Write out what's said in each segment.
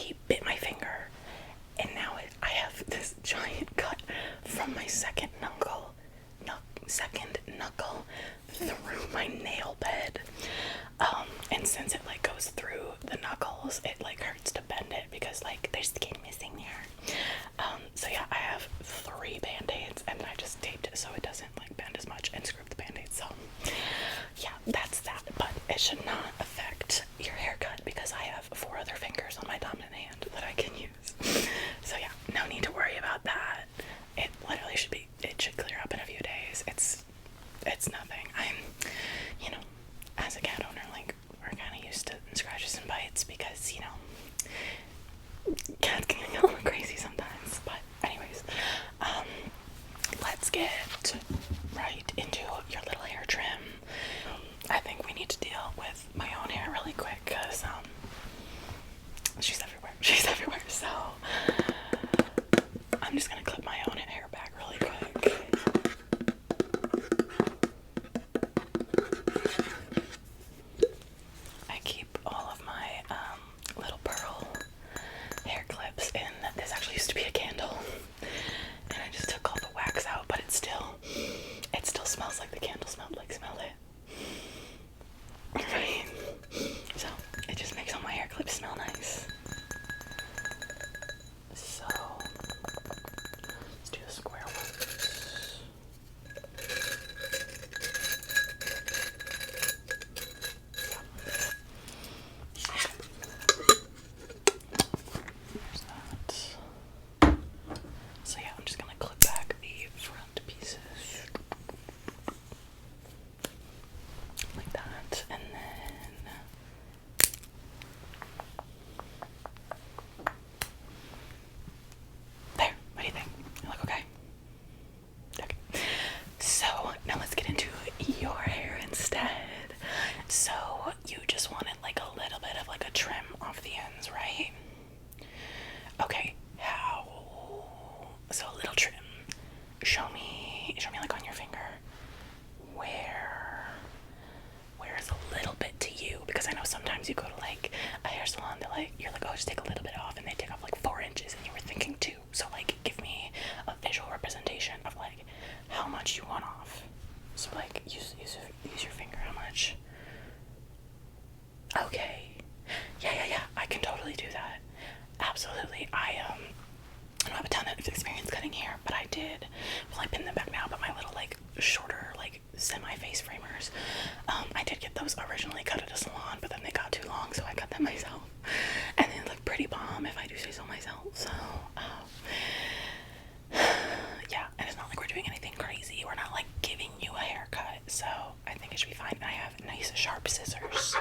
he bit my finger, and now I have this giant cut from my second knuckle through my nail bed. And since it like goes through the knuckles, it like hurts to bend it because like there's skin missing there. So yeah, I have 3 band-aids, and I just taped it so it doesn't like bend as much, and screwed the band-aids. So yeah, that's that. But it should not affect your haircut because I have 4 other fingers on my dominant hand that I can use. So yeah, no need to worry about that. It literally should clear up in a few days. It's nothing. I'm, you know, as a cat owner, like, we're kind of used to scratches and bites because, you know, cats can get a little crazy sometimes. But anyways, let's get right into your little hair trim. I think we need to deal with my own hair really quick because she's everywhere. So I'm just gonna clip my own hair back really quick. I keep all of my little pearl hair clips in. This actually used to be a candle, and I just took all the wax out, but it still smells like the candle smelled. Like, smell it. Right? So it just makes all my hair clips smell nice. So let's do the square ones. There's that. So yeah, I'm just gonna clip back the front pieces like that, and then there. What do you think? You look okay? Okay. So now let's get into your hair instead. So you just wanted like a little bit of like a trim off the ends, right? Okay. How? So a little trim. Show me like on your finger. Where is a little bit to you? Because I know sometimes you go to like a hair salon, you're like, oh, just take a little bit off, and they take off like 4 inches, and you were thinking 2. So like, give me a visual representation of like how much you want off. So like, use your finger. How much? Okay. Yeah. I can totally do that. Absolutely. I don't have a ton of experience cutting hair, but I did. Well, I pin them back now, but my little like shorter like semi-face framers, I did get those originally cut at a salon, but then they got too long, so I cut them myself, and they look pretty bomb if I do say so myself. So yeah, and it's not like we're doing anything crazy. We're not like giving you a haircut, so I think it should be fine. I have nice sharp scissors.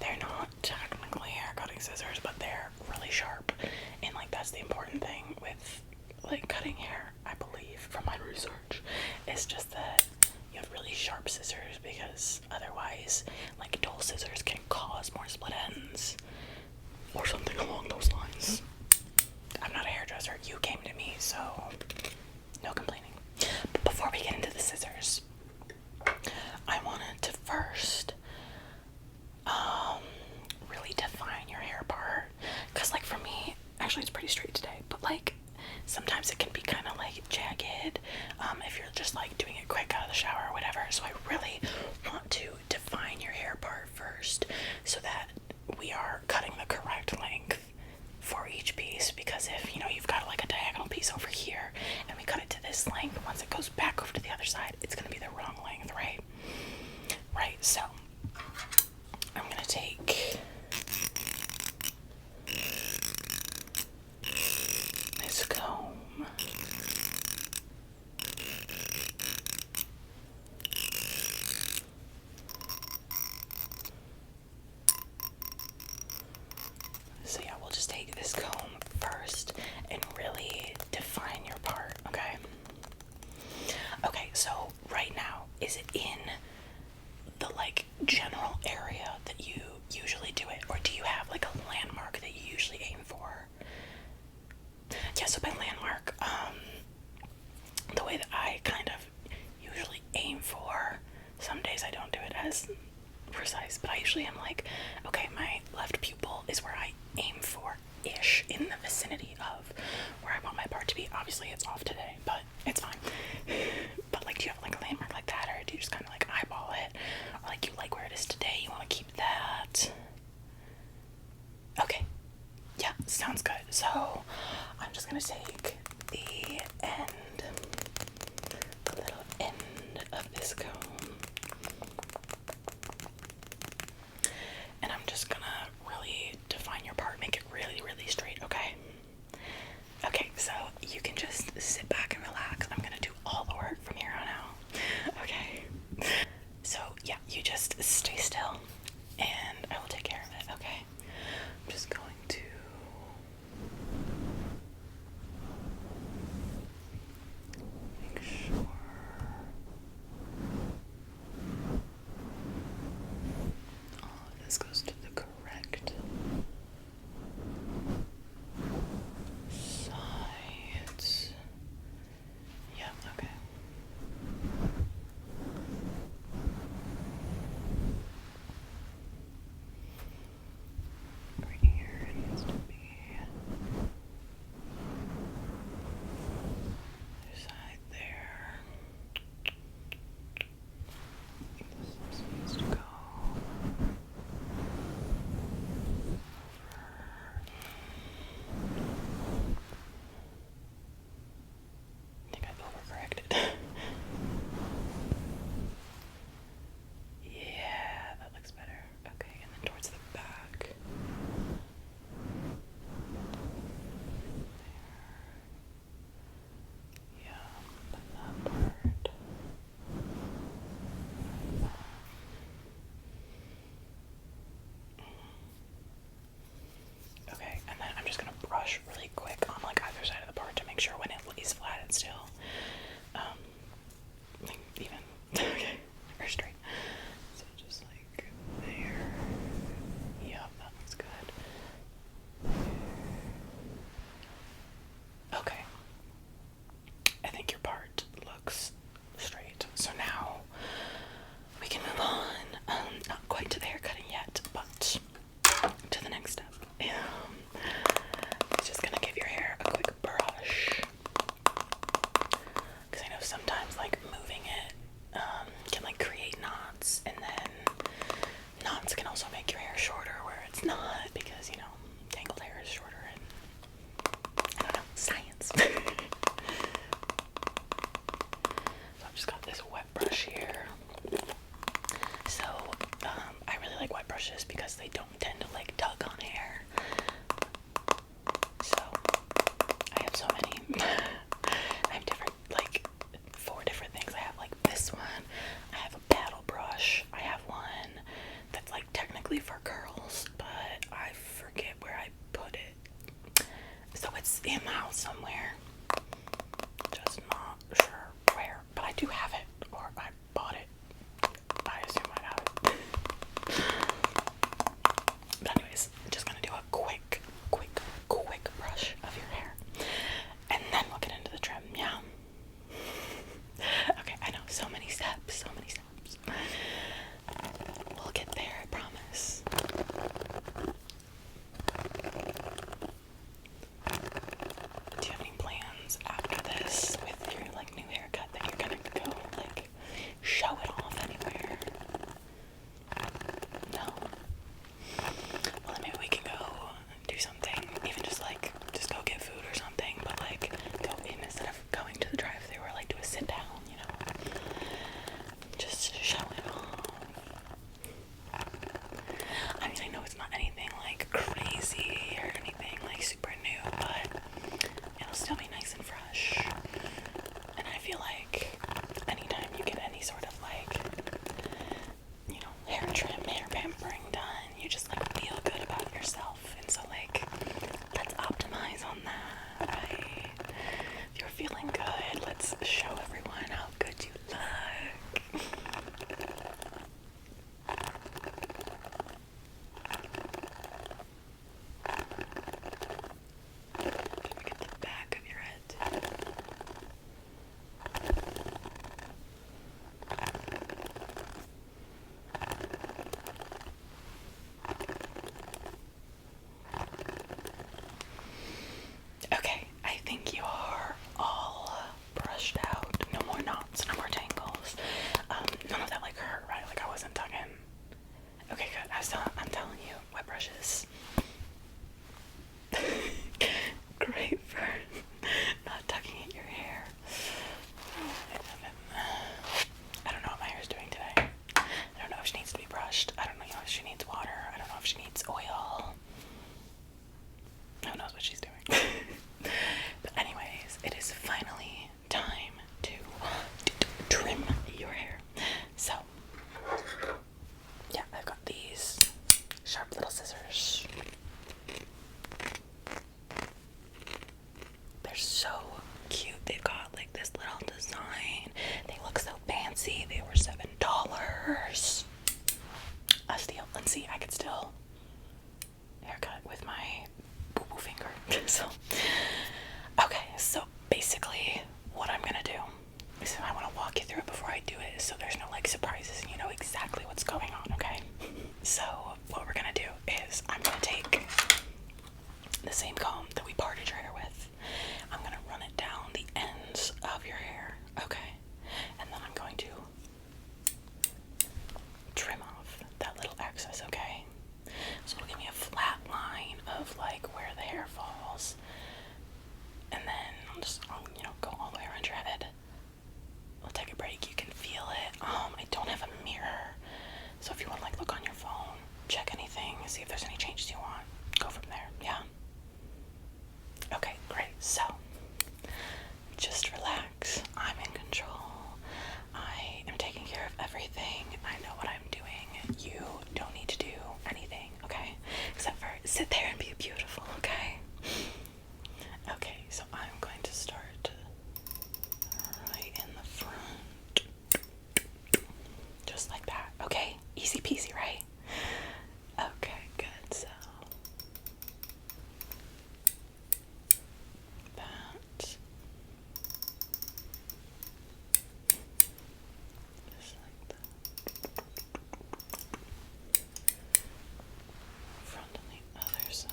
They're not technically hair cutting scissors, but they're really sharp, and like that's the important thing with like cutting hair, I believe, from my research, is just that you have really sharp scissors, because otherwise like dull scissors can cause more split ends or something along those lines. I'm not a hairdresser. You came to me, so no complaining. But before we get into the scissors, I wanted to first really define your hair part, because like for me, actually it's pretty straight today, but like sometimes it can be kind of like jagged if you're just like doing it quick out of the shower or whatever. So I really want to define your hair part first so that we are cutting the correct length for each piece, because if you know you've got like a diagonal piece over here and we cut it to this length, once it goes back over to the other side, it's going to be the wrong length, right? So I'm going to take this comb. So yeah, we'll just take this comb first and really define your part, okay? Okay, so right now, is it in the like general area that you usually do it, or do you have like a landmark that you usually aim for? Yeah, so by landmark, the way that I kind of usually aim for, some days I don't do it as precise, but I usually am like, okay, my left pupil is where I aim for ish. obviously it's off today, but it's fine. But like, do you have like a landmark like that, or do you just kind of like eyeball it, or like you like where it is today, you want to keep that? Okay, yeah, sounds good. So I'm just gonna take the end, the little end of this comb, and I'm just gonna really define your part, make it really, really straight, okay? Okay, so you can just sit back and relax. I'm gonna do all the work from here on out. Okay. So yeah, you just stay still and I will take care of it, okay? I'm just going to make sure all of this goes to the correct sides. Yeah, okay. Right here it needs to be other side there. I think this also needs to go over. I think I overcorrected. Yeah, that looks better. Okay, and then towards the back. There. Yeah, and that part. Okay, and then I'm just gonna brush really quick on like either side of the part to make sure when it lays flat and still, like even, okay, or straight. So just like there. Yep, that looks good. Okay. I think your part looks straight. So now we can move on. Not quite to the hair cutting yet, but to the next step. Just gonna give your hair a quick brush. Because I know sometimes like moving it can like create knots, and then knots can also make your hair shorter where it's not, because you know, tangled hair is shorter, and I don't know, science. So I've just got this wet brush here. So I really like wet brushes because they don't tend to like tug on hair. So I have so many. I have different, like 4 different things. I have like this one. I have a paddle brush. I have one that's like technically for curls, but I forget where I put it. So it's in my house somewhere. Just not sure where, but I do have it, or I bought it. I assume I have it. But anyways, I'm just gonna do a quick brush of your hair, and then we'll get into the trim. Yeah. Okay, I know, so many steps, so many steps. We'll get there, I promise. Do you have any plans so cute. They've got like this little design. They look so fancy. They were $7. A steal. Let's see, I could still haircut with my boo-boo finger. So, okay, so basically what I'm gonna do is I want to walk you through it before I do it so there's no like surprises and you know exactly what's going on, okay? So what we're gonna do is I'm gonna take the same comb that we parted your hair with. I'm gonna run it down the ends of your hair, okay? And then I'm going to trim off that little excess, okay? So it'll give me a flat line of like where the hair falls. And then I'll you know, go all the way around your head. We'll take a break. You can feel it. I don't have a mirror. So if you want to like look on your phone, check anything, see if there's any changes you want, go from there. Yeah? Okay, great. So just relax. I'm in control. I am taking care of everything. I know what I'm doing. You don't need to do anything, okay? Except for sit there and be beautiful, okay? Okay, so I'm going to start right in the front. Just like that, okay? Easy peasy, right? Okay, good. So that. Just like that. Front on the other side.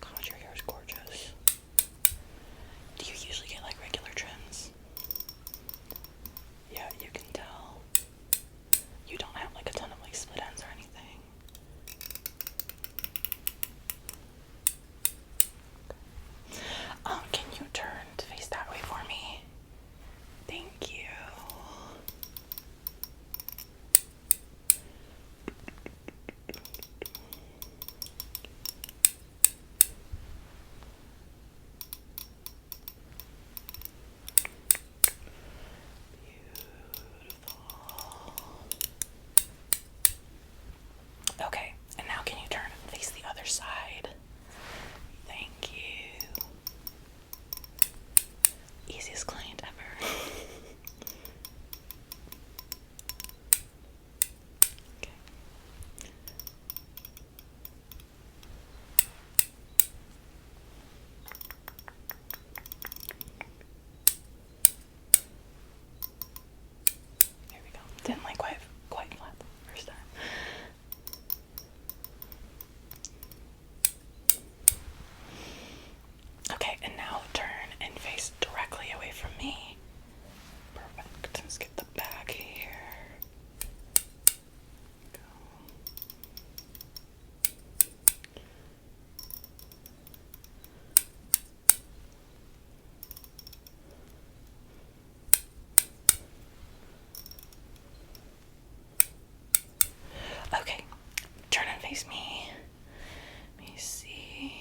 God, your hair is gorgeous. Do you usually get like regular trims? Yeah, you can tell. You don't have like a ton of like split ends or anything. Can you turn to face that way for me? Thank you. Okay, and now can you turn and face the other side? Thank you. Easiest client ever. Okay. Here we go. Didn't like quite flat the first time. Okay, and now turn and face directly away from me. Perfect. Let's get the back here. Go. Okay, turn and face me. Let me see.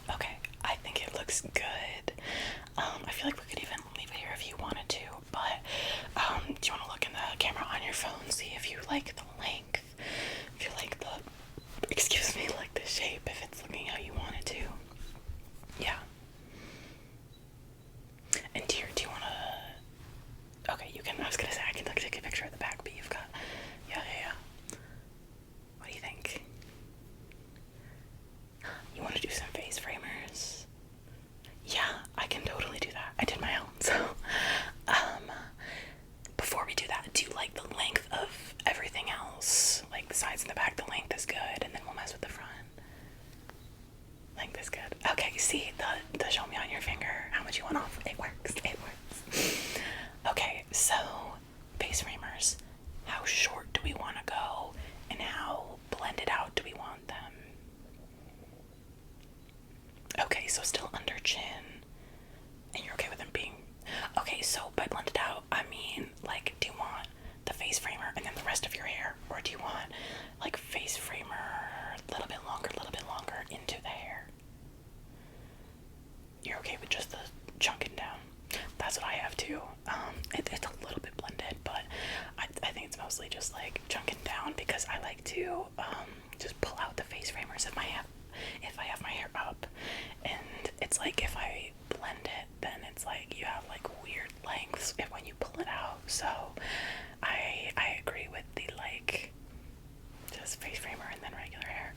Okay, I think it looks good. I feel like we could even leave it here if you wanted to, but do you want to look in the camera on your phone, see if you like the length, if you like the, excuse me, like the shape, if it's looking how you want it to. Yeah. And do you want to, okay, you can, I was going to say I can take a picture of the back, but you've got, yeah. What do you think? You want to do some face framers? Yeah, I can totally do that. I did my own, so, before we do that, do you like the length of everything else? Like the sides and the back, the length is good, and then we'll mess with the front. Length is good. Okay, see, the show me on your finger how much you want off. It works. Okay, so, face framers. How short do we want to go, and how blended out do we want them? Okay, so still under chin, and you're okay with them being, okay, so by blended out, I mean, like, do you want the face framer and then the rest of your hair, or do you want, like, face framer a little bit longer into the hair? You're okay with just the chunking down? mostly just like chunking down because I like to just pull out the face framers if I have my hair up, and it's like if I blend it, then it's like you have like weird lengths if when you pull it out. So I agree with the like just face framer and then regular hair,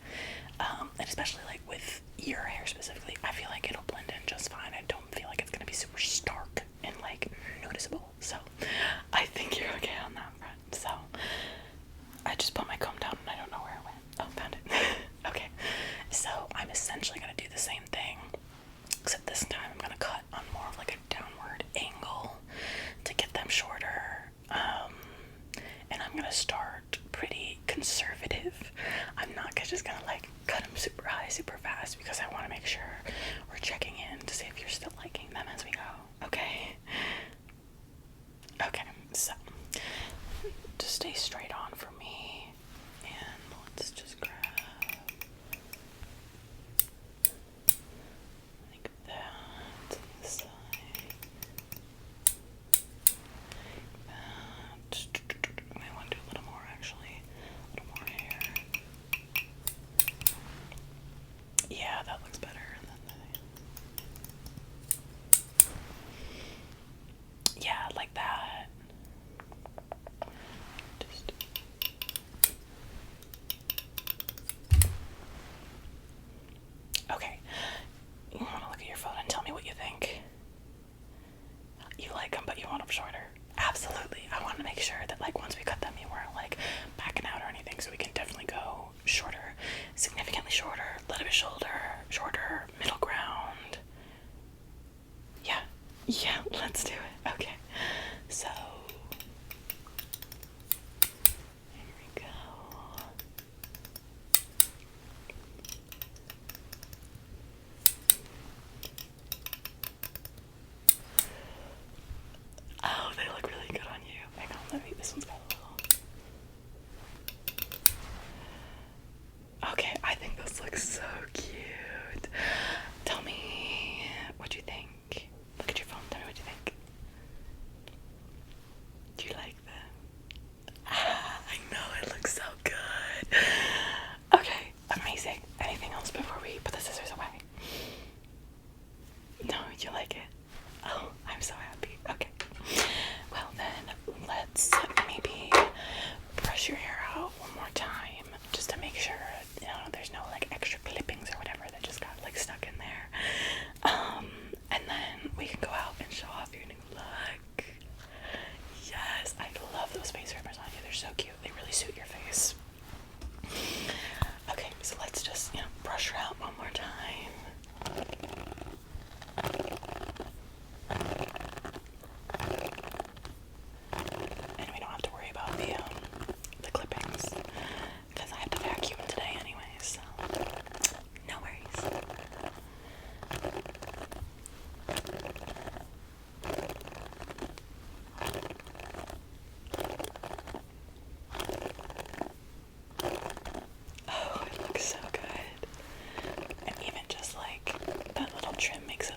and especially like with your hair specifically, I feel like it'll blend in just fine. I don't feel like it's gonna be super stark and like noticeable. So I think you're okay on that front. So I just put my comb down and I don't know where it went. Oh, found it. Okay, so I'm essentially gonna do the same thing, except this time I'm gonna cut on more of like a downward angle to get them shorter. And I'm gonna start pretty conservative. I'm not just gonna like cut them super high, super fast, because I want to make sure we're checking in to see if you're still liking them as we go. Okay. Okay, so just stay straight on for me, and let's just grab like that on this side. I want to do a little more actually, a little more hair. Yeah, that looks better. Yeah, like that. Just okay. You want to look at your phone and tell me what you think? You like them, but you want them shorter. Absolutely. I want to make sure that like once we cut them, you weren't like backing out or anything, so we can definitely go shorter, significantly shorter, a little bit shorter, middle ground. Yeah, let's do it. Okay, so here we go. Oh, they look really good on you. Hang on, this one's got a little. Okay, I think this looks so cute. Tell me what you think. Look at your phone, tell me what you think. Do you like that? Ah, I know, it looks so good. Okay, amazing. Anything else before we put the scissors away? No, you like it? Oh, I'm so happy. Okay. Well then, let's maybe brush your hair out one more time, just to make sure, you know, there's no like extra clippings or whatever that just got like stuck in there. And then we can go out and show off your new look. Yes, I love those face framers on you. They're so cute. They really suit your face. Okay, so let's just, you know, brush her out one more time. And we don't have to worry about the clippings, because I have to vacuum today anyways, so no worries. Oh, it looks so good. And even just like that little trim makes it